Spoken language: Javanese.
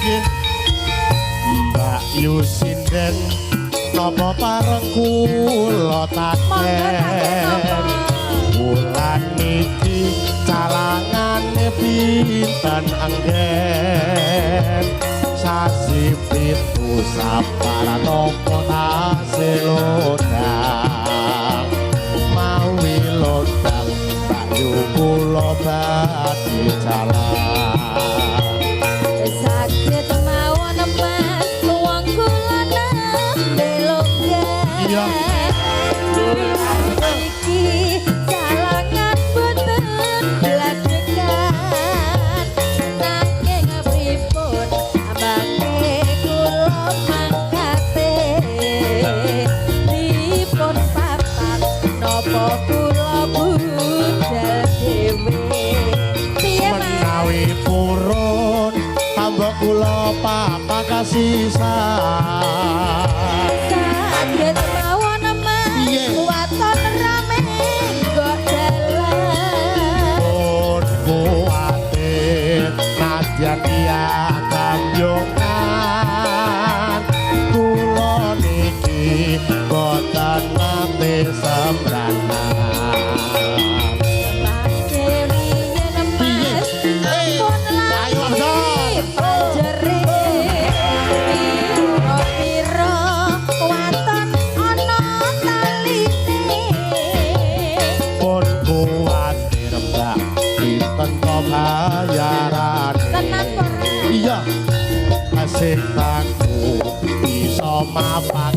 nggih Mbak Yusinden napa pareng kula taken wulan niki calangane pinten anggen sasi pitu sapara nopo hasilodang mawi lodang bayu kula badhe jalan sakit mawon mas wong kula nembe longgar iki calangan boten bladegan nanging pripun ambange kula mangkate dipun papat napa kula budal dhewe piye menawi purun tambah kula papa kasisa saged mawon mas waton rame kok dalan pun kuatir nadyan iya kamyongan kula niki boten nate sembranan bayaran iya kasih aku bisa mapak